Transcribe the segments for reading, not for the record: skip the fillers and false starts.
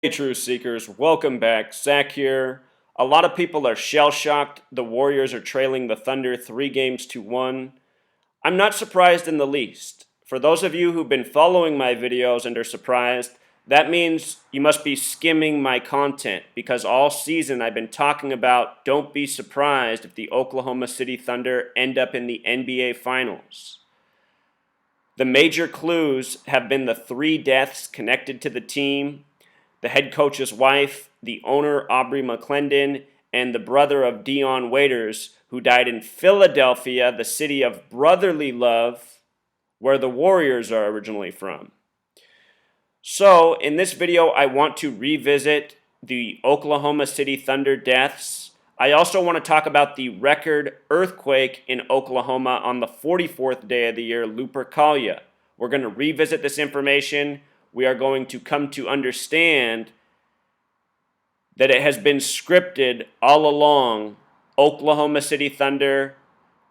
Hey, Truth Seekers, welcome back. Zach here. A lot of people are shell-shocked. The Warriors are trailing the Thunder 3-1. I'm not surprised in the least. For those of you who've been following my videos and are surprised, that means you must be skimming my content because all season I've been talking about don't be surprised if the Oklahoma City Thunder end up in the NBA Finals. The major clues have been the 3 deaths connected to the team, the head coach's wife, the owner Aubrey McClendon, and the brother of Dion Waiters, who died in Philadelphia, the city of brotherly love, where the Warriors are originally from. So, in this video, I want to revisit the Oklahoma City Thunder deaths. I also want to talk about the record earthquake in Oklahoma on the 44th day of the year, Lupercalia. We're going to revisit this information. We are going to come to understand that it has been scripted all along. Oklahoma City Thunder,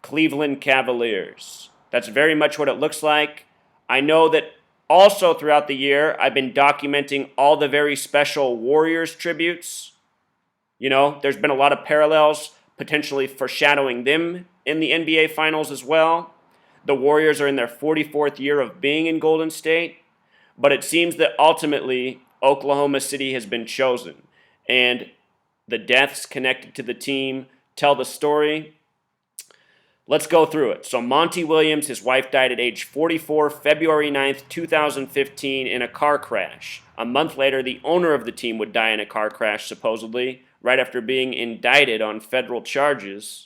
Cleveland Cavaliers. That's very much what it looks like. I know that also throughout the year, I've been documenting all the very special Warriors tributes. You know, there's been a lot of parallels, potentially foreshadowing them in the NBA Finals as well. The Warriors are in their 44th year of being in Golden State. But it seems that ultimately Oklahoma City has been chosen, and the deaths connected to the team tell the story. Let's go through it. So Monty Williams, his wife died at age 44, February 9th, 2015 in a car crash. A month later, the owner of the team would die in a car crash, supposedly, right after being indicted on federal charges.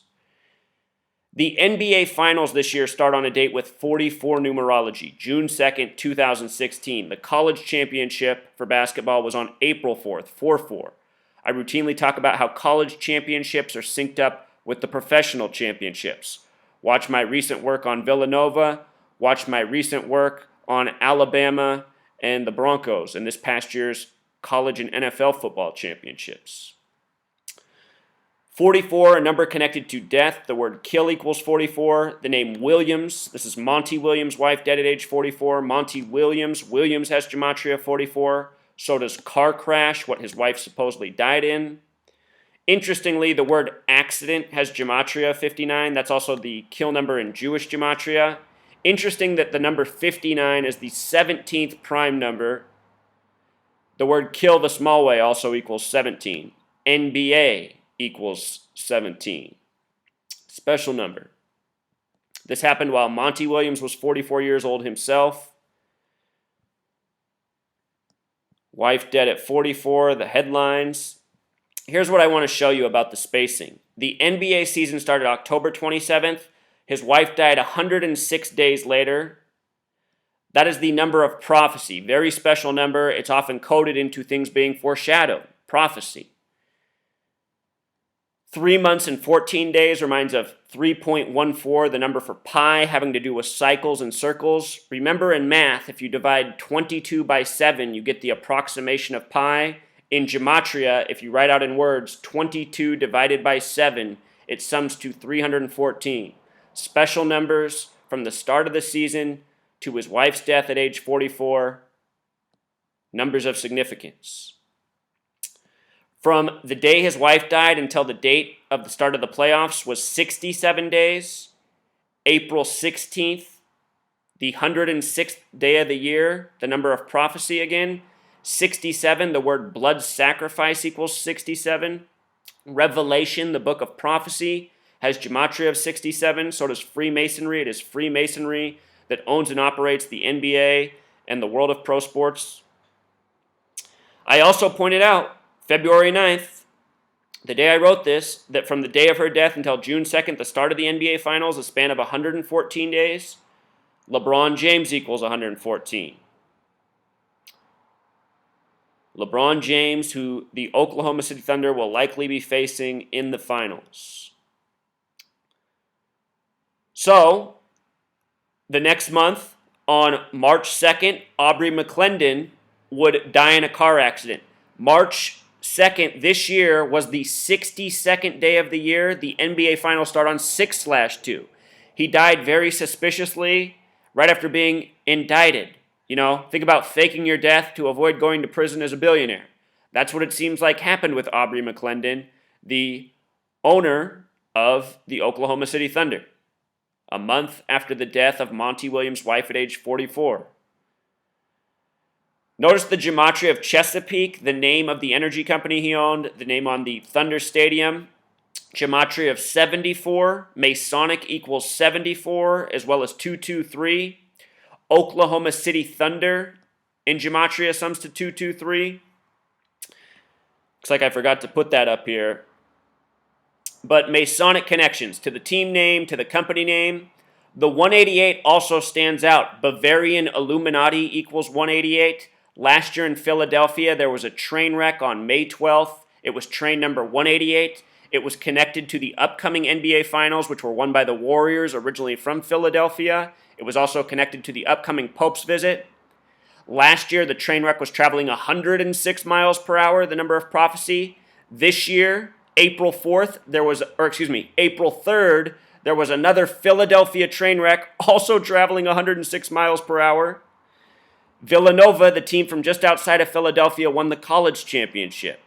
The NBA Finals this year start on a date with 44 numerology, June 2nd, 2016. The college championship for basketball was on April 4th, 4-4. I routinely talk about how college championships are synced up with the professional championships. Watch my recent work on Villanova, watch my recent work on Alabama and the Broncos in this past year's college and NFL football championships. 44, a number connected to death. The word kill equals 44. The name Williams. This is Monty Williams' wife, dead at age 44. Monty Williams. Williams has gematria 44. So does car crash, what his wife supposedly died in. Interestingly, the word accident has gematria 59. That's also the kill number in Jewish gematria. Interesting that the number 59 is the 17th prime number. The word kill the small way also equals 17. NBA equals 17. Special number. This happened while Monty Williams was 44 years old himself. Wife dead at 44, the headlines. Here's what I want to show you about the spacing. The NBA season started October 27th. His wife died 106 days later. That is the number of prophecy. Very special number. It's often coded into things being foreshadowed. Prophecy. 3 months and 14 days reminds of 3.14, the number for pi, having to do with cycles and circles. Remember in math, if you divide 22 by 7, you get the approximation of pi. In gematria, if you write out in words 22 divided by 7, it sums to 314. Special numbers from the start of the season to his wife's death at age 44. Numbers of significance. From the day his wife died until the date of the start of the playoffs was 67 days. April 16th, the 106th day of the year, the number of prophecy again. 67, the word blood sacrifice equals 67. Revelation, the book of prophecy, has gematria of 67. So does Freemasonry. It is Freemasonry that owns and operates the NBA and the world of pro sports. I also pointed out February 9th, the day I wrote this, that from the day of her death until June 2nd, the start of the NBA Finals, a span of 114 days, LeBron James equals 114. LeBron James, who the Oklahoma City Thunder will likely be facing in the Finals. So, the next month, on March 2nd, Aubrey McClendon would die in a car accident. March 2nd this year was the 62nd day of the year. The NBA Finals start on 6/2. He died very suspiciously right after being indicted. You know, think about faking your death to avoid going to prison as a billionaire. That's what it seems like happened with Aubrey McClendon, the owner of the Oklahoma City Thunder, a month after the death of Monty Williams' wife at age 44. Notice the gematria of Chesapeake, the name of the energy company he owned, the name on the Thunder Stadium. Gematria of 74, Masonic equals 74, as well as 223. Oklahoma City Thunder in gematria sums to 223. Looks like I forgot to put that up here. But Masonic connections to the team name, to the company name. The 188 also stands out. Bavarian Illuminati equals 188. Last year in Philadelphia, there was a train wreck on May 12th. It was train number 188. It was connected to the upcoming NBA Finals, which were won by the Warriors, originally from Philadelphia. It was also connected to the upcoming Pope's visit. Last year, the train wreck was traveling 106 miles per hour, the number of prophecy. This year, April 3rd, there was another Philadelphia train wreck, also traveling 106 miles per hour. Villanova, the team from just outside of Philadelphia, won the college championship.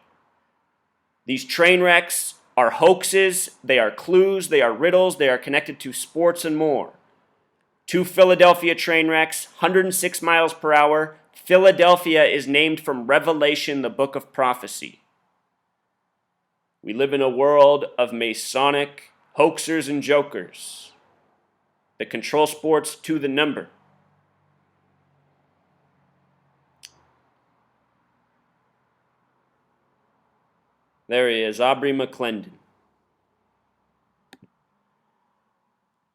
These train wrecks are hoaxes, they are clues, they are riddles, they are connected to sports and more. 2 Philadelphia train wrecks, 106 miles per hour. Philadelphia is named from Revelation, the book of prophecy. We live in a world of Masonic hoaxers and jokers that control sports to the number. There he is, Aubrey McClendon.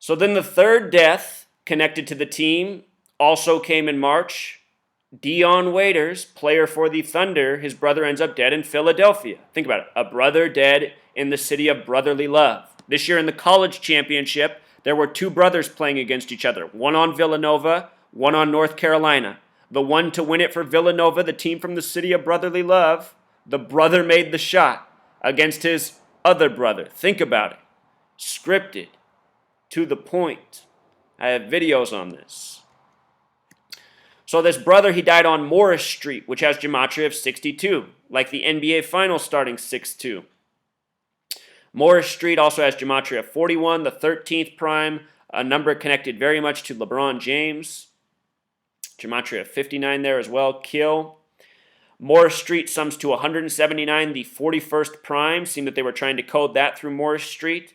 So then the third death connected to the team also came in March. Dion Waiters, player for the Thunder, his brother ends up dead in Philadelphia. Think about it, a brother dead in the city of brotherly love. This year in the college championship, there were 2 brothers playing against each other, one on Villanova, one on North Carolina. The one to win it for Villanova, the team from the city of brotherly love, the brother made the shot against his other brother. Think about it. Scripted. To the point. I have videos on this. So this brother, he died on Morris Street, which has gematria of 62, like the NBA Finals starting 6-2. Morris Street also has gematria of 41, the 13th prime, a number connected very much to LeBron James. Gematria of 59 there as well, kill. Morris Street sums to 179, the 41st prime. Seemed that they were trying to code that through Morris Street.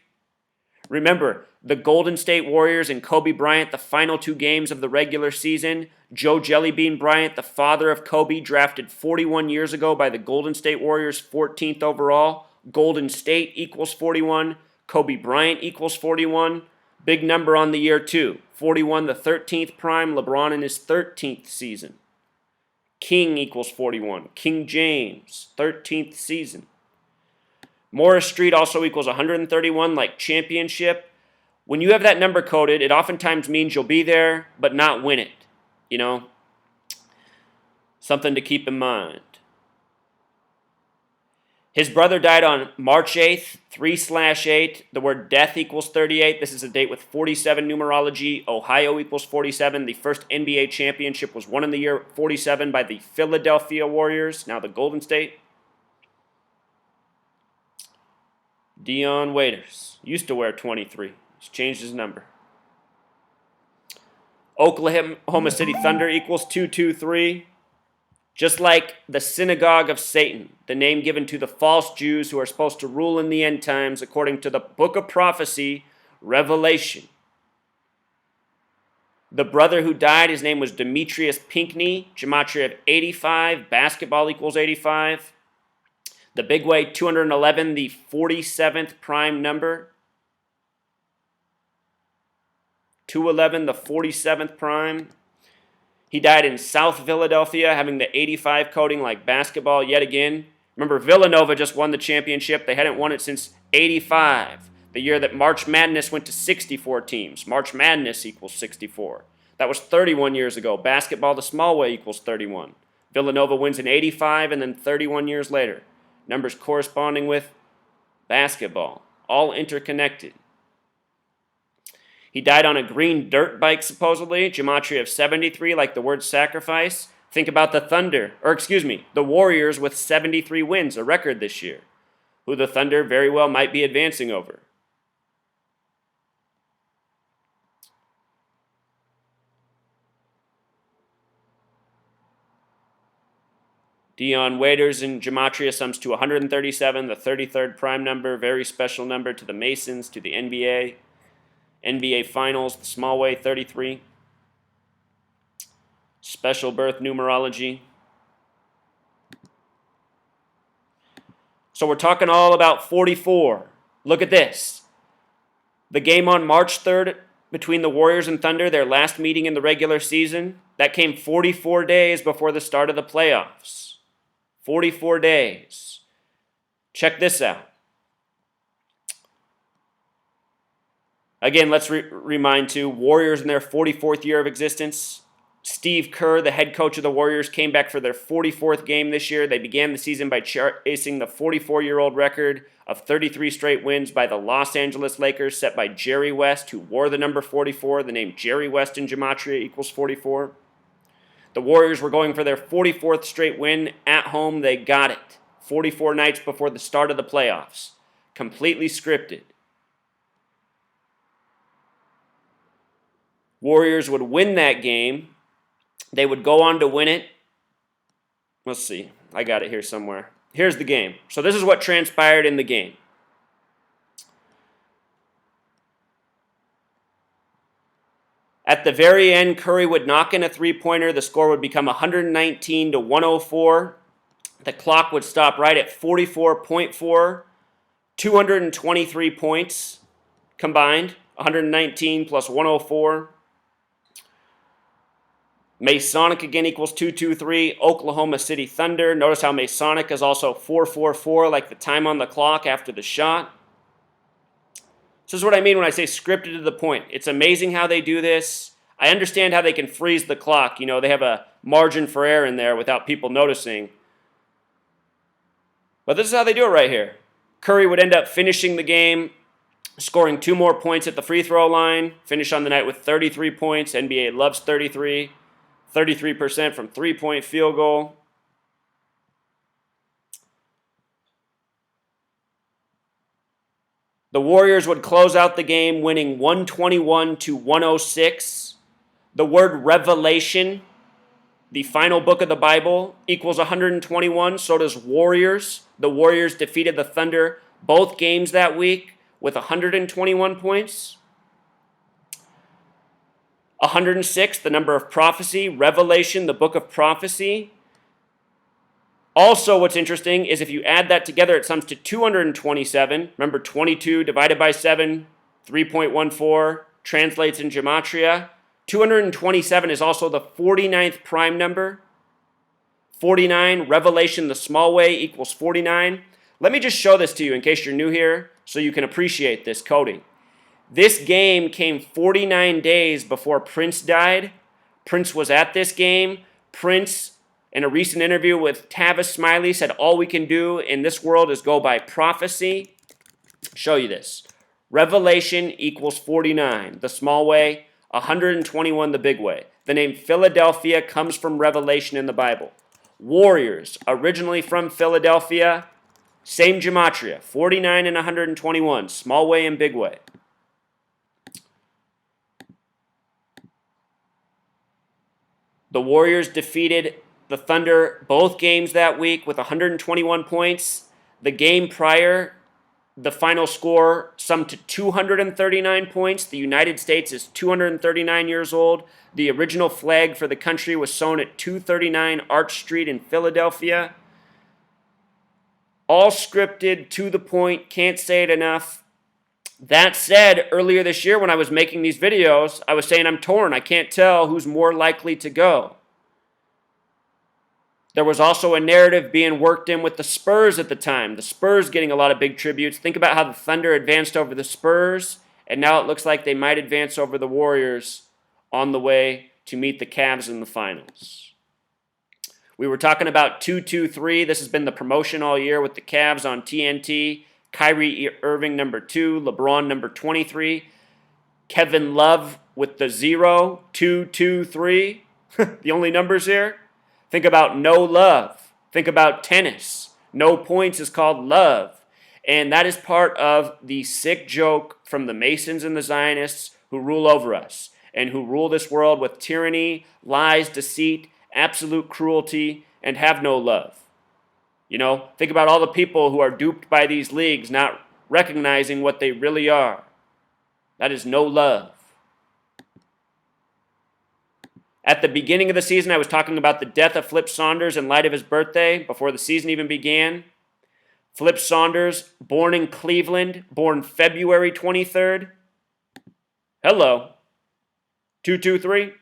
Remember, the Golden State Warriors and Kobe Bryant, the final 2 games of the regular season. Joe Jellybean Bryant, the father of Kobe, drafted 41 years ago by the Golden State Warriors, 14th overall. Golden State equals 41. Kobe Bryant equals 41. Big number on the year, too. 41, the 13th prime. LeBron in his 13th season. King equals 41. King James, 13th season. Morris Street also equals 131, like championship. When you have that number coded, it oftentimes means you'll be there, but not win it. You know? Something to keep in mind. His brother died on March 8th, 3/8. The word death equals 38. This is a date with 47 numerology. Ohio equals 47. The first NBA championship was won in the year 47 by the Philadelphia Warriors, now the Golden State. Dion Waiters used to wear 23. He's changed his number. Oklahoma City Thunder equals 223. Just like the synagogue of Satan, the name given to the false Jews who are supposed to rule in the end times according to the book of prophecy, Revelation. The brother who died, his name was Demetrius Pinckney, gematria of 85, basketball equals 85. The big way, 211, the 47th prime number. 211, the 47th prime. He died in South Philadelphia, having the 85 coding like basketball yet again. Remember, Villanova just won the championship. They hadn't won it since 85, the year that March Madness went to 64 teams. March Madness equals 64. That was 31 years ago. Basketball the small way equals 31. Villanova wins in 85 and then 31 years later. Numbers corresponding with basketball. All interconnected. He died on a green dirt bike, supposedly. Gematria of 73, like the word sacrifice. Think about the Warriors with 73 wins, a record this year, who the Thunder very well might be advancing over. Dion Waiters in gematria sums to 137, the 33rd prime number, very special number to the Masons, to the NBA Finals, the small way 33. Special birth numerology. So we're talking all about 44. Look at this. The game on March 3rd between the Warriors and Thunder, their last meeting in the regular season, that came 44 days before the start of the playoffs. 44 days. Check this out. Again, let's remind too, Warriors in their 44th year of existence. Steve Kerr, the head coach of the Warriors, came back for their 44th game this year. They began the season by chasing the 44-year-old record of 33 straight wins by the Los Angeles Lakers, set by Jerry West, who wore the number 44. The name Jerry West in gematria equals 44. The Warriors were going for their 44th straight win at home. They got it. 44 nights before the start of the playoffs. Completely scripted. Warriors would win that game. They would go on to win it. Let's see. I got it here somewhere. Here's the game. So this is what transpired in the game. At the very end, Curry would knock in a three-pointer. The score would become 119 to 104. The clock would stop right at 44.4. 223 points combined. 119 plus 104. Masonic again equals 223. Oklahoma City Thunder. Notice how Masonic is also 444, like the time on the clock after the shot. This is what I mean when I say scripted to the point. It's amazing how they do this. I understand how they can freeze the clock. You know, they have a margin for error in there without people noticing. But this is how they do it right here. Curry would end up finishing the game, scoring 2 more points at the free throw line, finish on the night with 33 points. NBA loves 33. 33% from three-point field goal. The Warriors would close out the game winning 121 to 106. The word revelation, the final book of the Bible, equals 121. So does Warriors. The Warriors defeated the Thunder both games that week with 121 points. 106, the number of prophecy. Revelation, the book of prophecy. Also, what's interesting is if you add that together, it sums to 227. Remember, 22 divided by 7, 3.14, translates in gematria. 227 is also the 49th prime number. 49, Revelation, the small way, equals 49. Let me just show this to you in case you're new here so you can appreciate this coding. This game came 49 days before Prince died. Prince was at this game. Prince, in a recent interview with Tavis Smiley, said all we can do in this world is go by prophecy. Show you this. Revelation equals 49, the small way, 121, the big way. The name Philadelphia comes from Revelation in the Bible. Warriors, originally from Philadelphia, same gematria, 49 and 121, small way and big way. The Warriors defeated the Thunder both games that week with 121 points. The game prior, the final score summed to 239 points. The United States is 239 years old. The original flag for the country was sewn at 239 Arch Street in Philadelphia. All scripted, to the point, can't say it enough. That said, earlier this year when I was making these videos, I was saying I'm torn. I can't tell who's more likely to go. There was also a narrative being worked in with the Spurs at the time. The Spurs getting a lot of big tributes. Think about how the Thunder advanced over the Spurs, and now it looks like they might advance over the Warriors on the way to meet the Cavs in the finals. We were talking about 2-2-3. This has been the promotion all year with the Cavs on TNT. Kyrie Irving, number 2. LeBron, number 23. Kevin Love with the 0. 2-2-3. The only numbers here. Think about no love. Think about tennis. No points is called love. And that is part of the sick joke from the Masons and the Zionists who rule over us and who rule this world with tyranny, lies, deceit, absolute cruelty, and have no love. Think about all the people who are duped by these leagues not recognizing what they really are. That is no love. At the beginning of the season, I was talking about the death of Flip Saunders in light of his birthday before the season even began. Flip Saunders, born in Cleveland, born February 23rd. Hello. 223.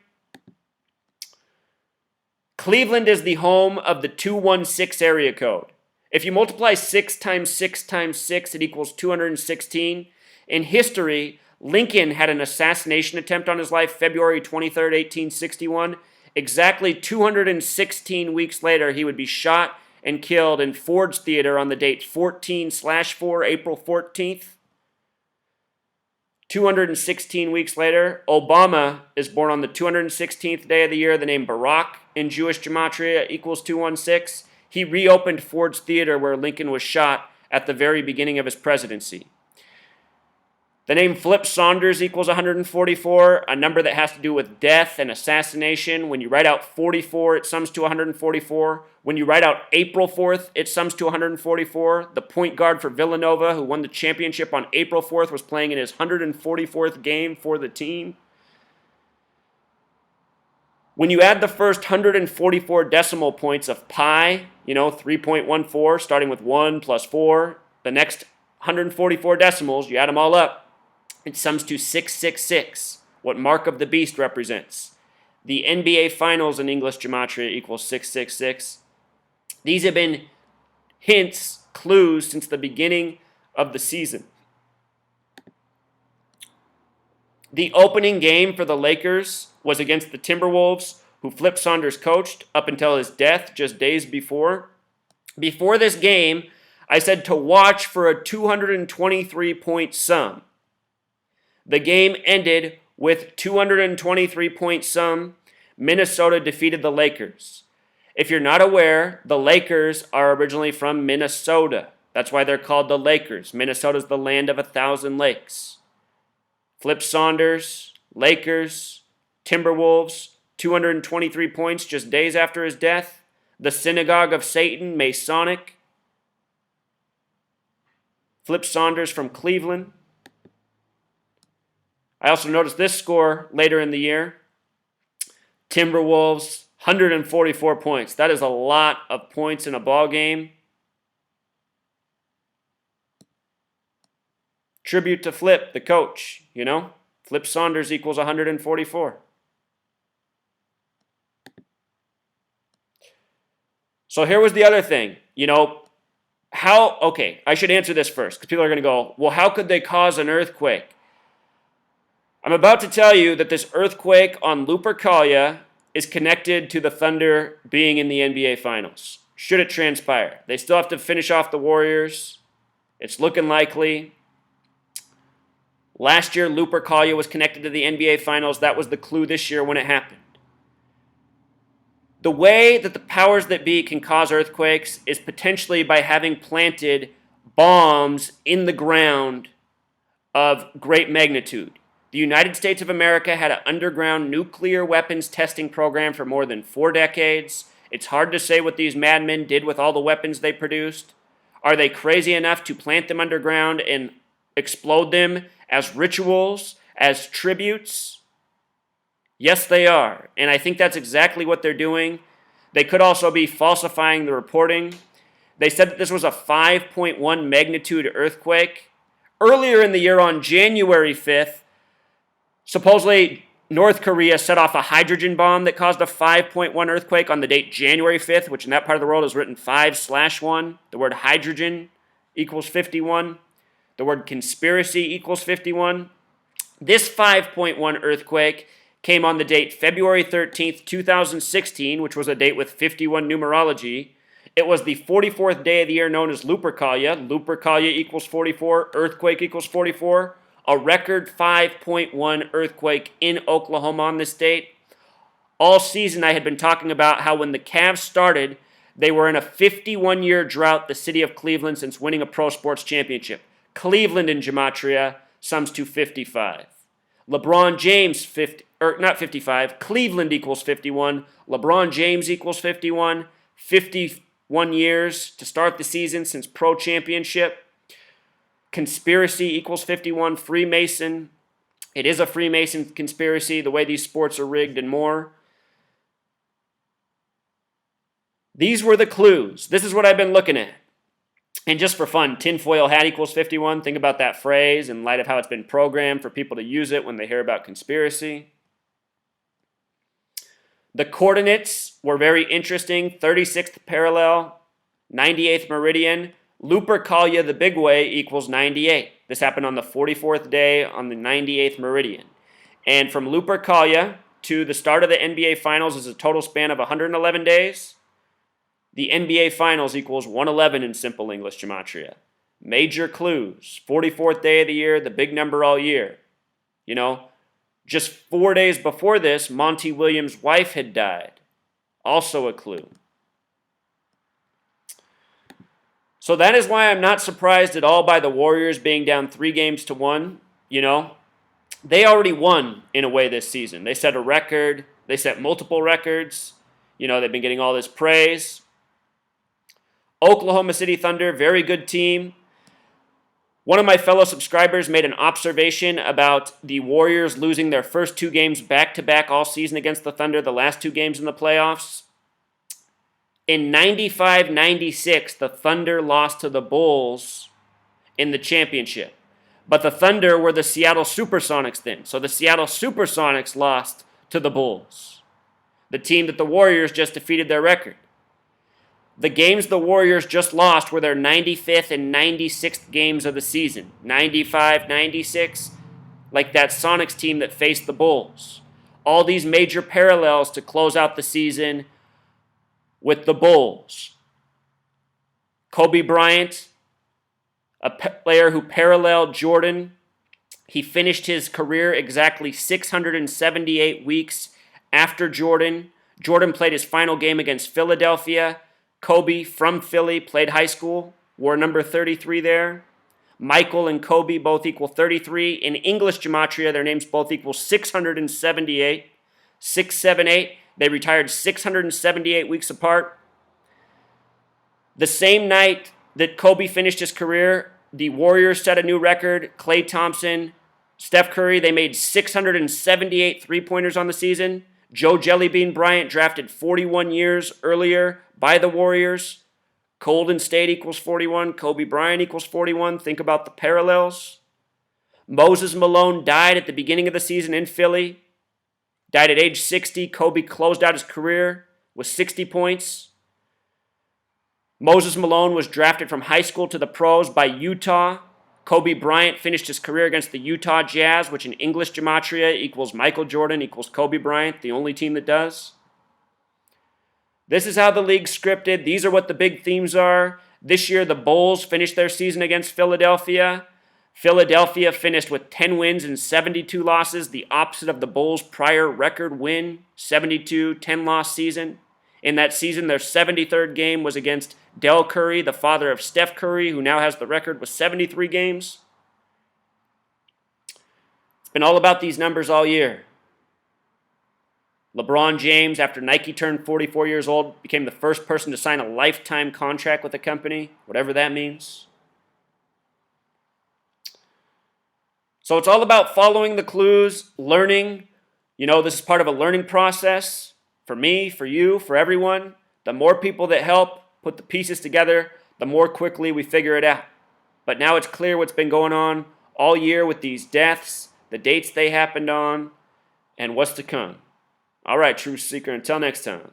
Cleveland is the home of the 216 area code. If you multiply 6 times 6 times 6, it equals 216. In history, Lincoln had an assassination attempt on his life February 23rd, 1861. Exactly 216 weeks later, he would be shot and killed in Ford's Theater on the date 14/4, April 14th. 216 weeks later, Obama is born on the 216th day of the year. The name Barack in Jewish gematria equals 216. He reopened Ford's Theater where Lincoln was shot at the very beginning of his presidency. The name Flip Saunders equals 144, a number that has to do with death and assassination. When you write out 44, it sums to 144. When you write out April 4th, it sums to 144. The point guard for Villanova, who won the championship on April 4th, was playing in his 144th game for the team. When you add the first 144 decimal points of pi, 3.14, starting with 1 plus 4, the next 144 decimals, you add them all up, it sums to 666, what Mark of the Beast represents. The NBA Finals in English gematria equals 666. These have been hints, clues, since the beginning of the season. The opening game for the Lakers was against the Timberwolves, who Flip Saunders coached up until his death just days before. Before this game, I said to watch for a 223-point sum. The game ended with 223-point sum. Minnesota defeated the Lakers. If you're not aware, the Lakers are originally from Minnesota. That's why they're called the Lakers. Minnesota's the land of 1,000 lakes. Flip Saunders, Lakers, Timberwolves, 223 points just days after his death. The Synagogue of Satan, Masonic. Flip Saunders from Cleveland. I also noticed this score later in the year. Timberwolves, 144 points. That is a lot of points in a ball game. Tribute to Flip, the coach, Flip Saunders equals 144. So here was the other thing, I should answer this first, because people are going to go, well, how could they cause an earthquake? I'm about to tell you that this earthquake on Lupercalia is connected to the Thunder being in the NBA Finals. Should it transpire? They still have to finish off the Warriors. It's looking likely. Last year, Lupercalia was connected to the NBA Finals. That was the clue this year when it happened. The way that the powers that be can cause earthquakes is potentially by having planted bombs in the ground of great magnitude. The United States of America had an underground nuclear weapons testing program for more than 4 decades. It's hard to say what these madmen did with all the weapons they produced. Are they crazy enough to plant them underground and explode them as rituals, as tributes? Yes, they are. And I think that's exactly what they're doing. They could also be falsifying the reporting. They said that this was a 5.1 magnitude earthquake. Earlier in the year, on January 5th, supposedly North Korea set off a hydrogen bomb that caused a 5.1 earthquake on the date January 5th, which in that part of the world is written 5/1. The word hydrogen equals 51. The word conspiracy equals 51. This 5.1 earthquake came on the date February 13th, 2016, which was a date with 51 numerology. It was the 44th day of the year known as Lupercalia. Lupercalia equals 44. Earthquake equals 44. A record 5.1 earthquake in Oklahoma on this date. All season I had been talking about how when the Cavs started, they were in a 51-year drought, the city of Cleveland, since winning a pro sports championship. Cleveland in gematria sums to 55. LeBron James, not 55, Cleveland equals 51. LeBron James equals 51. 51 years to start the season since pro championship. Conspiracy equals 51. Freemason. It is a Freemason conspiracy, the way these sports are rigged and more. These were the clues. This is what I've been looking at. And just for fun, tinfoil hat equals 51. Think about that phrase in light of how it's been programmed for people to use it when they hear about conspiracy. The coordinates were very interesting. 36th parallel, 98th meridian. Lupercalia, the big way, equals 98. This happened on the 44th day on the 98th meridian. And from Lupercalia to the start of the NBA Finals is a total span of 111 days. The NBA Finals equals 111 in simple English gematria. Major clues. 44th day of the year, the big number all year. You know, just 4 days before this, Monty Williams' wife had died. Also a clue. So that is why I'm not surprised at all by the Warriors being down 3-1. You know, they already won in a way this season. They set a record. They set multiple records. You know, they've been getting all this praise. Oklahoma City Thunder, very good team. One of my fellow subscribers made an observation about the Warriors losing their first 2 games back-to-back all season against the Thunder, the last 2 games in the playoffs. In 95-96, the Thunder lost to the Bulls in the championship. But the Thunder were the Seattle Supersonics then. So the Seattle Supersonics lost to the Bulls, the team that the Warriors just defeated their record. The games the Warriors just lost were their 95th and 96th games of the season. 95-96, like that Sonics team that faced the Bulls. All these major parallels to close out the season with the Bulls. Kobe Bryant, a player who paralleled Jordan. He finished his career exactly 678 weeks after Jordan. Jordan played his final game against Philadelphia. Kobe from Philly played high school, wore number 33 there. Michael and Kobe both equal 33. In English gematria, their names both equal 678. 678. They retired 678 weeks apart. The same night that Kobe finished his career, the Warriors set a new record. Klay Thompson, Steph Curry, they made 678 three-pointers on the season. Joe Jellybean Bryant, drafted 41 years earlier by the Warriors. Golden State equals 41. Kobe Bryant equals 41. Think about the parallels. Moses Malone died at the beginning of the season in Philly. Died at age 60. Kobe closed out his career with 60 points. Moses Malone was drafted from high school to the pros by Utah. Kobe Bryant finished his career against the Utah Jazz, which in English gematria equals Michael Jordan equals Kobe Bryant, the only team that does. This is how the league's scripted. These are what the big themes are. This year, the Bulls finished their season against Philadelphia. Philadelphia finished with 10 wins and 72 losses, the opposite of the Bulls' prior record win, 72, 10-loss season. In that season, their 73rd game was against Del Curry, the father of Steph Curry, who now has the record with 73 games. It's been all about these numbers all year. LeBron James, after Nike turned 44 years old, became the first person to sign a lifetime contract with a company, whatever that means. So it's all about following the clues, learning. You know, this is part of a learning process for me, for you, for everyone. The more people that help put the pieces together, the more quickly we figure it out. But now it's clear what's been going on all year with these deaths, the dates they happened on, and what's to come. All right, Truth Seeker, until next time.